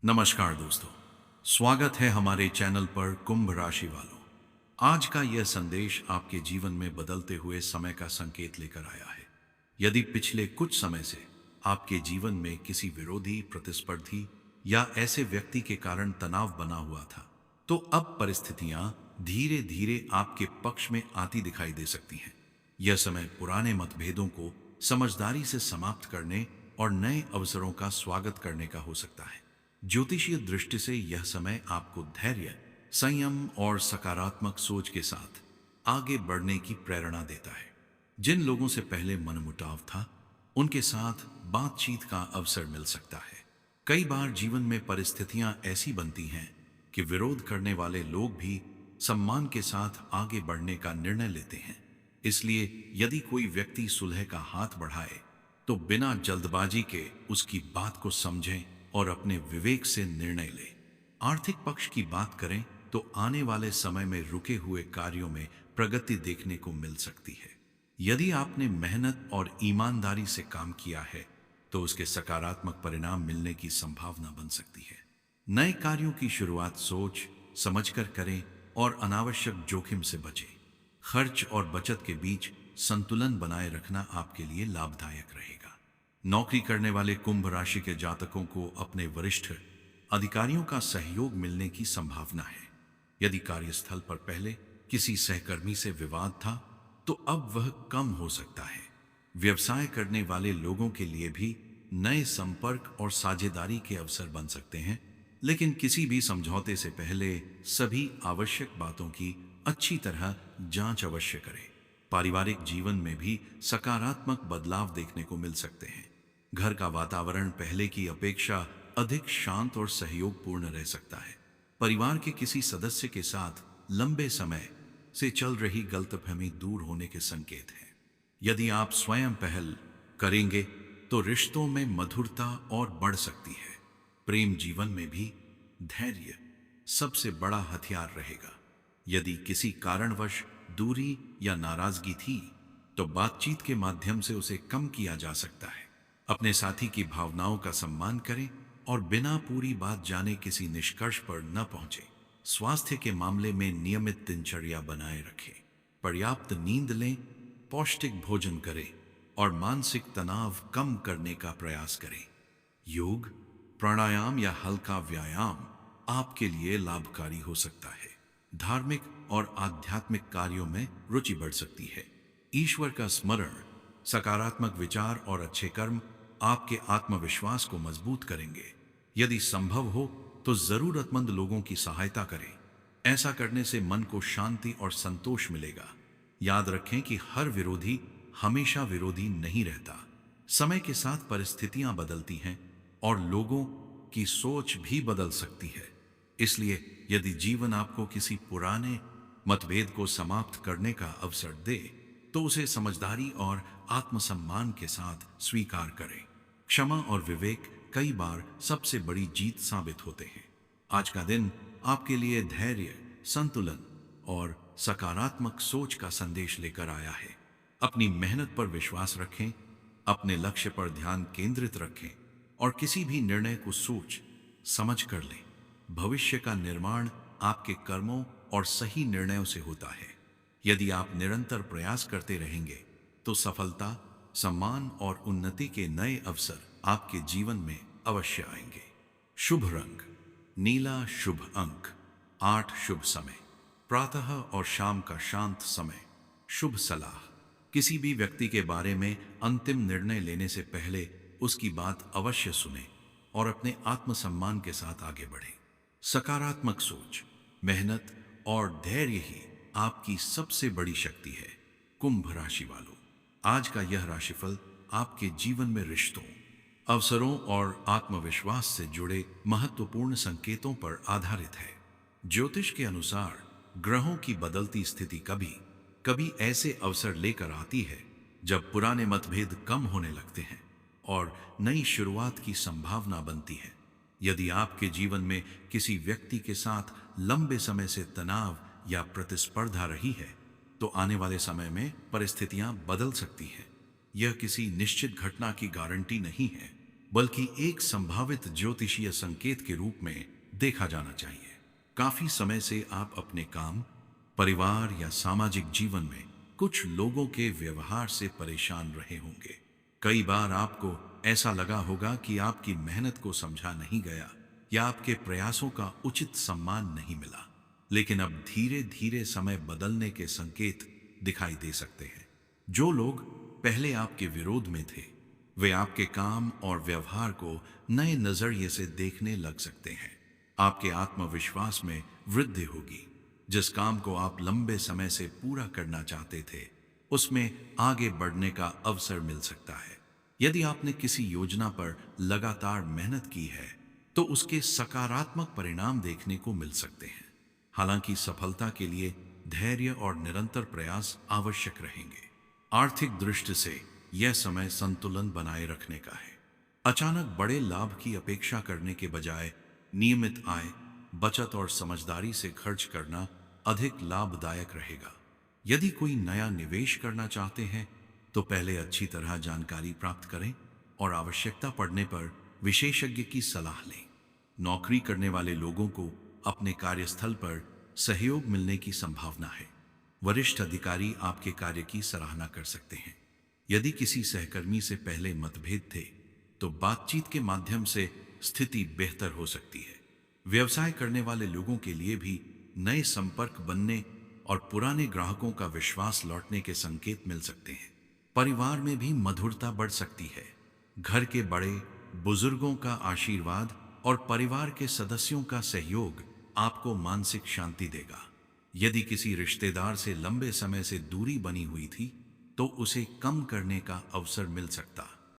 नमस्कार दोस्तों, स्वागत है हमारे चैनल पर कुंभ राशि वालों। आज का यह संदेश आपके जीवन में बदलते हुए समय का संकेत लेकर आया है। यदि पिछले कुछ समय से आपके जीवन में किसी विरोधी, प्रतिस्पर्धी या ऐसे व्यक्ति के कारण तनाव बना हुआ था, तो अब परिस्थितियां धीरे धीरे आपके पक्ष में आती दिखाई दे सकती हैं। यह समय पुराने मतभेदों को समझदारी से समाप्त करने और नए अवसरों का स्वागत करने का हो सकता है। ज्योतिषीय दृष्टि से यह समय आपको धैर्य, संयम और सकारात्मक सोच के साथ आगे बढ़ने की प्रेरणा देता है। जिन लोगों से पहले मनमुटाव था, उनके साथ बातचीत का अवसर मिल सकता है। कई बार जीवन में परिस्थितियां ऐसी बनती हैं कि विरोध करने वाले लोग भी सम्मान के साथ आगे बढ़ने का निर्णय लेते हैं। इसलिए यदि कोई व्यक्ति सुलह का हाथ बढ़ाए, तो बिना जल्दबाजी के उसकी बात को समझें और अपने विवेक से निर्णय लें। आर्थिक पक्ष की बात करें तो आने वाले समय में रुके हुए कार्यों में प्रगति देखने को मिल सकती है। यदि आपने मेहनत और ईमानदारी से काम किया है, तो उसके सकारात्मक परिणाम मिलने की संभावना बन सकती है। नए कार्यों की शुरुआत सोच समझकर करें और अनावश्यक जोखिम से बचें। खर्च और बचत के बीच संतुलन बनाए रखना आपके लिए लाभदायक रहेगा। नौकरी करने वाले कुंभ राशि के जातकों को अपने वरिष्ठ अधिकारियों का सहयोग मिलने की संभावना है। यदि कार्यस्थल पर पहले किसी सहकर्मी से विवाद था, तो अब वह कम हो सकता है। व्यवसाय करने वाले लोगों के लिए भी नए संपर्क और साझेदारी के अवसर बन सकते हैं, लेकिन किसी भी समझौते से पहले सभी आवश्यक बातों की अच्छी तरह जांच अवश्य करें। पारिवारिक जीवन में भी सकारात्मक बदलाव देखने को मिल सकते हैं। घर का वातावरण पहले की अपेक्षा अधिक शांत और सहयोगपूर्ण रह सकता है। परिवार के किसी सदस्य के साथ लंबे समय से चल रही गलतफहमी दूर होने के संकेत हैं। यदि आप स्वयं पहल करेंगे, तो रिश्तों में मधुरता और बढ़ सकती है। प्रेम जीवन में भी धैर्य सबसे बड़ा हथियार रहेगा। यदि किसी कारणवश दूरी या नाराजगी थी, तो बातचीत के माध्यम से उसे कम किया जा सकता है। अपने साथी की भावनाओं का सम्मान करें और बिना पूरी बात जाने किसी निष्कर्ष पर न पहुंचे। स्वास्थ्य के मामले में नियमित दिनचर्या बनाए रखें। पर्याप्त नींद लें, पौष्टिक भोजन करें और मानसिक तनाव कम करने का प्रयास करें। योग, प्राणायाम या हल्का व्यायाम आपके लिए लाभकारी हो सकता है। धार्मिक और आध्यात्मिक कार्यों में रुचि बढ़ सकती है। ईश्वर का स्मरण, सकारात्मक विचार और अच्छे कर्म आपके आत्मविश्वास को मजबूत करेंगे। यदि संभव हो तो जरूरतमंद लोगों की सहायता करें। ऐसा करने से मन को शांति और संतोष मिलेगा। याद रखें कि हर विरोधी हमेशा विरोधी नहीं रहता। समय के साथ परिस्थितियां बदलती हैं और लोगों की सोच भी बदल सकती है। इसलिए यदि जीवन आपको किसी पुराने मतभेद को समाप्त करने का अवसर दे, तो उसे समझदारी और आत्मसम्मान के साथ स्वीकार करें। क्षमा और विवेक कई बार सबसे बड़ी जीत साबित होते हैं। आज का दिन आपके लिए धैर्य, संतुलन और सकारात्मक सोच का संदेश लेकर आया है। अपनी मेहनत पर विश्वास रखें, अपने लक्ष्य पर ध्यान केंद्रित रखें और किसी भी निर्णय को सोच समझ कर लें। भविष्य का निर्माण आपके कर्मों और सही निर्णयों से होता है। यदि आप निरंतर प्रयास करते रहेंगे, तो सफलता, सम्मान और उन्नति के नए अवसर आपके जीवन में अवश्य आएंगे। शुभ रंग नीला, शुभ अंक 8, शुभ समय प्रातः और शाम का शांत समय। शुभ सलाह, किसी भी व्यक्ति के बारे में अंतिम निर्णय लेने से पहले उसकी बात अवश्य सुने और अपने आत्मसम्मान के साथ आगे बढ़ें। सकारात्मक सोच, मेहनत और धैर्य ही आपकी सबसे बड़ी शक्ति है। कुंभ राशि वालों, आज का यह राशिफल आपके जीवन में रिश्तों, अवसरों और आत्मविश्वास से जुड़े महत्वपूर्ण संकेतों पर आधारित है। ज्योतिष के अनुसार ग्रहों की बदलती स्थिति कभी कभी ऐसे अवसर लेकर आती है जब पुराने मतभेद कम होने लगते हैं और नई शुरुआत की संभावना बनती है। यदि आपके जीवन में किसी व्यक्ति के साथ लंबे समय से तनाव या प्रतिस्पर्धा रही है, तो आने वाले समय में परिस्थितियां बदल सकती हैं। यह किसी निश्चित घटना की गारंटी नहीं है, बल्कि एक संभावित ज्योतिषीय संकेत के रूप में देखा जाना चाहिए। काफी समय से आप अपने काम, परिवार या सामाजिक जीवन में कुछ लोगों के व्यवहार से परेशान रहे होंगे। कई बार आपको ऐसा लगा होगा कि आपकी मेहनत को समझा नहीं गया या आपके प्रयासों का उचित सम्मान नहीं मिला। लेकिन अब धीरे धीरे समय बदलने के संकेत दिखाई दे सकते हैं। जो लोग पहले आपके विरोध में थे, वे आपके काम और व्यवहार को नए नजरिए से देखने लग सकते हैं। आपके आत्मविश्वास में वृद्धि होगी। जिस काम को आप लंबे समय से पूरा करना चाहते थे, उसमें आगे बढ़ने का अवसर मिल सकता है। यदि आपने किसी योजना पर लगातार मेहनत की है, तो उसके सकारात्मक परिणाम देखने को मिल सकते हैं। हालांकि सफलता के लिए धैर्य और निरंतर प्रयास आवश्यक रहेंगे। आर्थिक दृष्टि से यह समय संतुलन बनाए रखने का है। अचानक बड़े लाभ की अपेक्षा करने के बजाय नियमित आय, बचत और समझदारी से खर्च करना अधिक लाभदायक रहेगा। यदि कोई नया निवेश करना चाहते हैं, तो पहले अच्छी तरह जानकारी प्राप्त करें और आवश्यकता पड़ने पर विशेषज्ञ की सलाह लें। नौकरी करने वाले लोगों को अपने कार्यस्थल पर सहयोग मिलने की संभावना है। वरिष्ठ अधिकारी आपके कार्य की सराहना कर सकते हैं। यदि किसी सहकर्मी से पहले मतभेद थे, तो बातचीत के माध्यम से स्थिति बेहतर हो सकती है। व्यवसाय करने वाले लोगों के लिए भी नए संपर्क बनने और पुराने ग्राहकों का विश्वास लौटने के संकेत मिल सकते हैं। परिवार में भी मधुरता बढ़ सकती है। घर के बड़े बुजुर्गों का आशीर्वाद और परिवार के सदस्यों का सहयोग आपको मानसिक शांति देगा। यदि किसी रिश्तेदार से लंबे समय से दूरी बनी हुई थी, तो उसे कम करने का अवसर मिल सकता